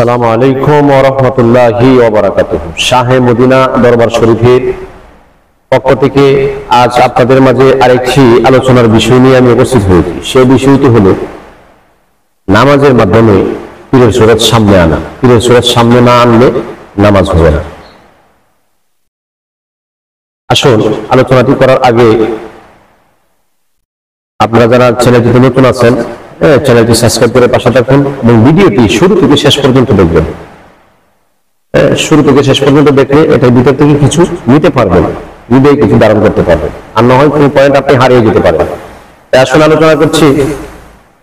আসসালামু আলাইকুম ওয়া রাহমাতুল্লাহি ওয়া বারাকাতুহু। শাহে মদিনা দরবার শরীফের পক্ষ থেকে আজ আপনাদের মাঝে আরেকটি আলোচনার বিষয় নিয়ে আমি উপস্থিত হয়েছি। সেই বিষয়টি হলো নামাজের মাধ্যমে পীরের সুরত সামনে আনা। পীরের সুরত সামনে না আনলে নামাজ হবে না। আসুন, আলোচনাটি করার আগে আপনারা যারা চ্যানেলটিতে নতুন আছেন, চ্যানেলটি সাবস্ক্রাইব করে পাশে থাকুন এবং ভিডিওটি শুরু থেকে শেষ পর্যন্ত দেখবেন। শুরু থেকে শেষ পর্যন্ত দেখলে এটার ভিতর থেকে কিছু নিতে পারবেন, হৃদয়ে কিছু ধারণ করতে পারবেন, আর না হয় কোনো পয়েন্ট আপনি হারিয়ে যেতে পারবেন। আসলে আলোচনা করছি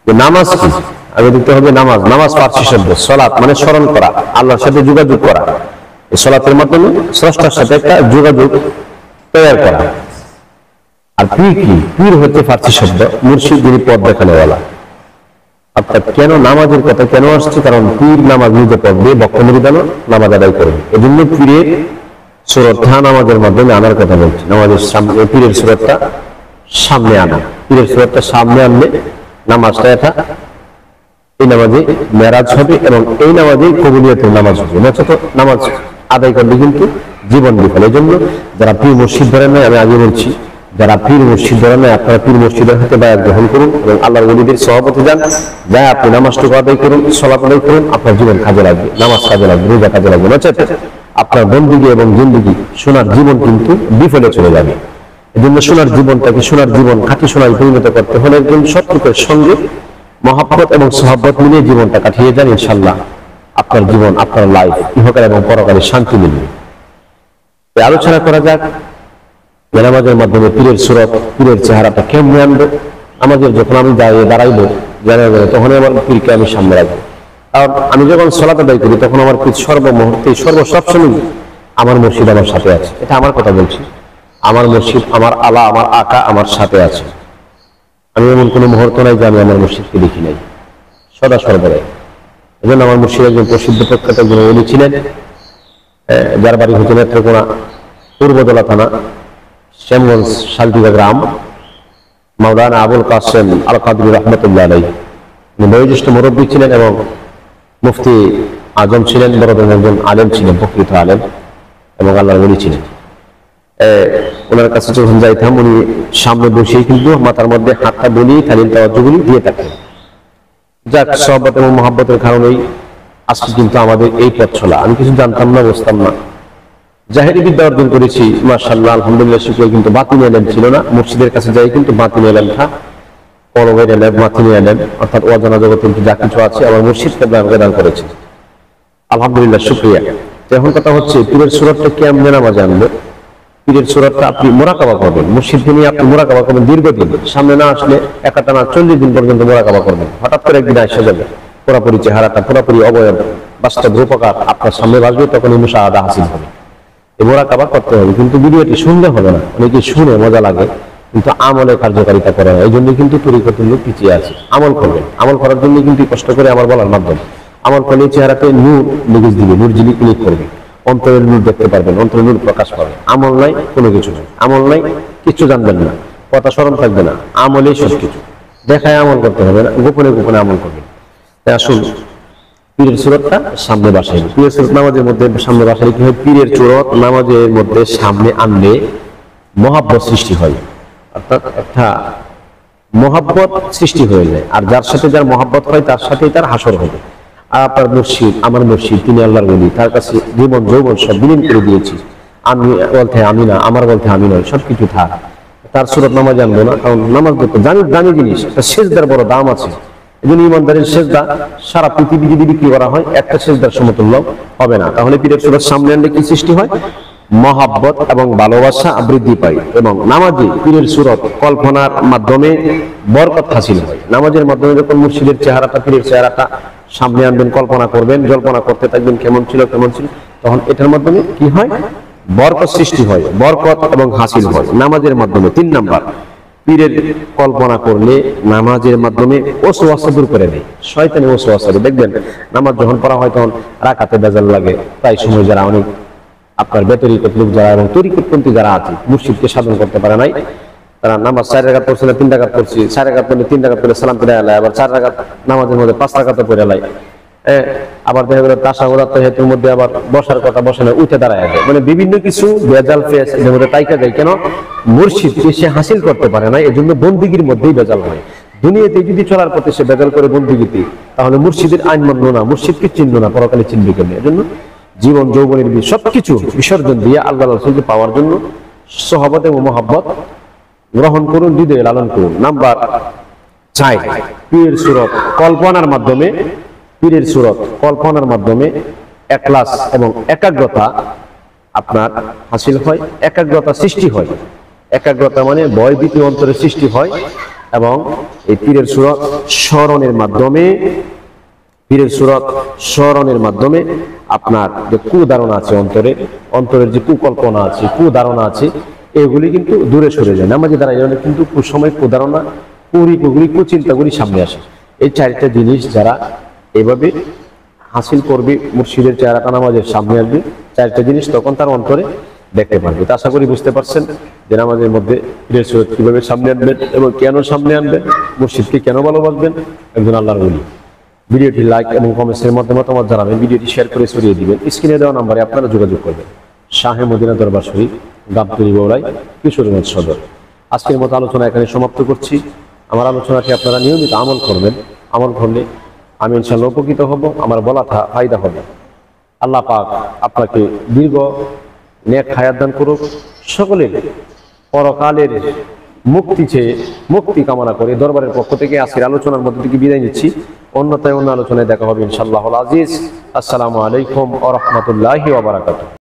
যে নামাজ কি। আগে দিতে হবে নামাজ। নামাজ ফারসি শব্দ, সলাত মানে স্মরণ করা, আল্লাহর সাথে যোগাযোগ করা। এই সলাতের মাধ্যমে স্রষ্টার সাথে একটা যোগাযোগ তৈরি করা। আর পীর কি? পীর হচ্ছে ফারসি শব্দ, মুর্শিদ, যিনি পথ দেখানোওয়ালা। অর্থাৎ কেন নামাজের কথা কেন আসছে? কারণ পীর নামাজ নিজে পড়বে, বক্ষমৃদানও নামাজ আদায় করবে। এই জন্য পীরের সুরতটা নামাজের মাধ্যমে আনার কথা বলছি। নামাজের সামনে পীরের সুরতটা সামনে আনা। পীরের সুরতটা সামনে আনলে নামাজটা এটা এই নামাজে মেরাজ হবে এবং এই নামাজেই কবুলিয়তের নামাজ হবে। নচেত নামাজ আদায় করলে কিন্তু জীবন বিফল। এই জন্য যারা পীর মসজিদ ধরেন নাই, আমি আগে বলছি, যারা পীর মসজিদ ধরেন নাই, আপনারা পীর মসজিদের হাতে বায়াত গ্রহণ করুন এবং আল্লাহর ওলিদের সহবতে যান। যায় আপনি নামাজটুকু আদায় করুন, সালাত আদায় করুন, আপনার জীবন কাজে লাগবে, নামাজ কাজে লাগবে, রোজা কাজে লাগবে। নচেত আপনার বন্দিগি এবং জিন্দিগি, সোনার জীবন কিন্তু বিফলে চলে যাবে। এই জন্য সোনার জীবনটাকে সোনার জীবন, খাঁটি সোনায় পরিণত করতে হলে একজন সৎলোকের সঙ্গে মহব্বত এবং সহব্বত মিলিয়ে জীবনটা কাটিয়ে যান। ইনশাআল্লাহ আপনার জীবন, আপনার লাইফ ইহকাল এবং পরকালে শান্তি মিলবে। আলোচনা করা যাক নামাজের মাধ্যমে পীরের সুরত, পীরের চেহারাটা কেমনে আনবো। আমাদের যখন আমি দাঁড়াইবো জানাবো, তখন আমার পীরকে আমি সামনে রাখবো। কারণ আমি যখন সালাত আদায় করি তখন আমার পীর সর্বমুহূর্তে সবসময় আমার মুর্শিদ আমার সাথে আছে। এটা আমার কথা বলছি। আমার মুর্শিদ, আমার আলা, আমার আকা আমার সাথে আছে। আমি এমন কোনো মুহূর্ত নাই যে আমি আমার মুর্শিদকে দেখি নাই, সদা সর্বদাই। এই জন্য আমার মুর্শিদ একজন প্রসিদ্ধ প্রখ্যাত একজন ওলি ছিলেন, যার বাড়ি হচ্ছে নেত্রকোনা, পূর্বদলা থানা, শ্যামগঞ্জ, শালটিগা গ্রাম। মাওলানা আবুল কাসেম আল কাদরি রহমতুল্লাহ আলাইহি বয়োজ্যেষ্ঠ মুরব্বী ছিলেন এবং মুফতি আজম ছিলেন, বড় একজন আলেম ছিলেন, প্রকৃত আলেম এবং আল্লাহর ওলি ছিলেন। ওনার কাছে যখন যাইতাম, উনি সামনে বসেই কিন্তু মাথার মধ্যে হাতটা বলিয়ে তালিম তাওয়াজ্জুহগুলি দিয়ে থাকতেন। যাক, সহবত এবং মহব্বতের কারণেই আজকে কিন্তু আমাদের এই পথ চলা। আমি কিছু জানতাম না, বুঝতাম না, জাহেরি বিদ্যা অর্জন করেছি, মাশাআল্লাহ, আলহামদুলিল্লাহ, শুকরিয়া। কিন্তু বাতিনি এলেম ছিল না। মুর্শিদের কাছে যাই কিন্তু বাতিনি এলেমটা, কলবের এলেম, বাতিনি এলেম, অর্থাৎ অজানা জগতে কিন্তু যা কিছু আছে আমার মুর্শিদ কেবলা আমাকে দান করেছে, আলহামদুলিল্লাহ, শুকরিয়া। এখন কথা হচ্ছে পীরের সুরতটা কেমনে নামাজে আনবো। পীরের সুরতটা আপনি মুরাকাবা করবেন, মুর্শিদকে নিয়ে আপনি মুরাকাবা করবেন দীর্ঘদিন। সামনে না আসলে একাটানা 40 দিন পর্যন্ত মুরাকাবা করবেন। হঠাৎ করে একদিন আসা যাবে, পুরাপুরি চেহারাটা, পুরাপুরি অবয়ব, বাস্তব রূপকার আপনার সামনে আসবে, তখন এই মুশাহাদা হাসিল হবে। মুরাকাবা করতে হবে, কিন্তু ভিডিওটি শুনলে হবে না। অনেকে শুনে মজা লাগে কিন্তু আমলে কার্যকারিতা করে না। এই জন্য কিন্তু তরিকতের লোক পিছিয়ে আছে। আমল করবেন, আমল করার জন্য কিন্তু কষ্ট করে আমার বলার মাধ্যমে আমল করলে চেহারাতে নূর লেগে দিবে, নূর জিলি ক্লিক করবে, অন্তরের নূর দেখতে পারবেন, অন্তরের নূর প্রকাশ পাবে। আমল নাই, কোনো কিছু নাই। আমল নাই, কিছু জানবেন না, কথা স্মরণ থাকবে না। আমলেই সব কিছু। দেখায় আমল করতে হবে না, গোপনে গোপনে আমল করবেন। তাই আসুন, পীরের সুরতটা সামনে বাসাই। পীরের সুরত নামাজের মধ্যে সামনে বাসাই কি হয়? পীরের সুরত নামাজের মধ্যে সামনে আনলে মহাব্বত সৃষ্টি হয়, অর্থাৎ একটা মহাব্বত সৃষ্টি হয়ে যায়। আর যার সাথে যার মহাব্বত হয় তার সাথেই তার হাসর হবে। আর আপনার মুর্শিদ, আমার মুর্শিদ, তিনি আল্লাহর ওলি, তার কাছে জীবন যৌবন সব বিলীন করে দিয়েছি। আমি বলতে আমি না, আমার বলতে আমি নয়, সবকিছু থাক। তার সুরত নামাজ আনবো না, কারণ নামাজ দেখতে দামি জিনিস, একটা সেজদার বড় দাম আছে। এই জন্য ইমানদারের সেজদা সারা পৃথিবী যদি বিক্রি করা হয়, একটা সেজদার সমতুল্য হবে না। তাহলে পীরের সুরত সামনে আনলে কি সৃষ্টি হয়? মহাব্বত এবং ভালোবাসা বৃদ্ধি পায়। এবং নামাজে পীরের সুরত কল্পনার মাধ্যমে বরকত হাসিল হয়। নামাজের মাধ্যমে যখন মুর্শিদের চেহারাটা, পীরের চেহারাটা সামনে আনবেন, কল্পনা করবেন, জল্পনা করতে থাকবেন কেমন ছিল কেমন ছিল, তখন এটার মাধ্যমে কি হয়? বরকত সৃষ্টি হয়, বরকত এবং হাসিল হয় নামাজের মাধ্যমে। 3 নাম্বার, পীরের কল্পনা করলে নামাজের মাধ্যমে ওয়াসওয়াসা দূর করে দেয়। শয়তানি ওয়াসওয়াসা, দেখবেন নামাজ যখন পড়া হয় তখন রাকাতে বেজাল লাগে। তাই সময় যারা অনেক আপনার বেতরিকত লোক যারা এবং তরিকতপন্থী যারা আছে, মুর্শিদকে সাধন করতে পারে নাই, তারা নামাজ 4 রাকাত পড়ছে না 3 রাকাত পড়ছি, 4 রাকাত পড়লে 3 রাকাত পড়লে সালাম ফিরে আলায়, আবার 4 রাকাত নামাজের মধ্যে 5 রাকাত পড়ে আলায়। আবার দেখা গেল তাসাহুদাত তাহিয়াতুর মধ্যে আবার বসার কথা বসে না, উঠে দাঁড়ায় যায়, মানে বিভিন্ন কিছু ভেজাল ফেস এর মধ্যে তাইকা যায়। কেন? মুর্শিদকে সে হাসিল করতে পারে না, এজন্য বন্দিগির মধ্যেই ভেজাল হয়। দুনিয়াতে যদি চলার পথে সে ভেজাল করে বন্দিগিতে, তাহলে মুর্শিদের আইন মানলো না, মুর্শিদকে চিনলো না, পরকালে চিনবে কেন? এজন্য জীবন যৌবনের সবকিছু বিসর্জন দিয়ে আল্লাহ রাসূলকে পাওয়ার জন্য সহবত এবং মহব্বত গ্রহণ করুন, হৃদয়ে লালন করুন। নাম্বার 4, পীরের সুরত কল্পনার মাধ্যমে, পীরের সুরত কল্পনার মাধ্যমে একলাস এবং একাগ্রতা আপনার হাসিল হয়, একাগ্রতা সৃষ্টি হয়। একাগ্রতা মানে ভয় ভীতি অন্তরের সৃষ্টি হয়, এবং এই পীরের সুরত স্মরণের মাধ্যমে, পীরের সুরত স্মরণের মাধ্যমে আপনার যে কুধারণা আছে অন্তরে, অন্তরের যে কুকল্পনা আছে, কুধারণা আছে, এগুলি কিন্তু দূরে সরে যায়। নামাজে দাঁড়ায় কিন্তু কুসময় কুধারণা, কুগুলি কুচিন্তাগুলি সামনে আসে। এই 4টা জিনিস যারা এভাবে হাসিল করবে, মুর্শিদের চেহারাটা নামাজের সামনে আসবে, 4টা জিনিস তখন তার অন্তরে দেখতে পারবে। তো আশা করি বুঝতে পারছেন যে নামাজের মধ্যে পীরের সুরত কিভাবে সামনে আনবেন এবং কেন সামনে আনবেন, মুর্শিদকে কেন ভালোবাসবেন, একজন আল্লাহর ওলি। ভিডিওটি লাইক এবং কমেন্টসের মাধ্যমে মতামত জানাবেন, ভিডিওটি শেয়ার করে ছড়িয়ে দিবেন। স্ক্রিনে দেওয়া নম্বরে আপনারা যোগাযোগ করবেন। শাহে মদিনা দরবার শরীফ, গাবতলী বৌড়াই, কিশোরগঞ্জ সদর। আজকের মতো আলোচনা এখানে সমাপ্ত করছি। আমার আলোচনাটি আপনারা নিয়মিত আমল করবেন, আমল করলে আমি ইনশাআল্লাহ উপকৃত হব, আমার বলা ফায়দা হবে। আল্লাহ পাক আপনাকে দীর্ঘ নেক হায়াত দান করুক। সকলের পরকালের মুক্তি চেয়ে, মুক্তি কামনা করে দরবারের পক্ষ থেকে আজকের আলোচনার মধ্যে থেকে বিদায় নিচ্ছি। অন্য আলোচনায় দেখা হবে ইনশাআল্লাহুল আজিজ। আসসালামু আলাইকুম ওয়া রাহমাতুল্লাহি ওয়া বারাকাতুহু।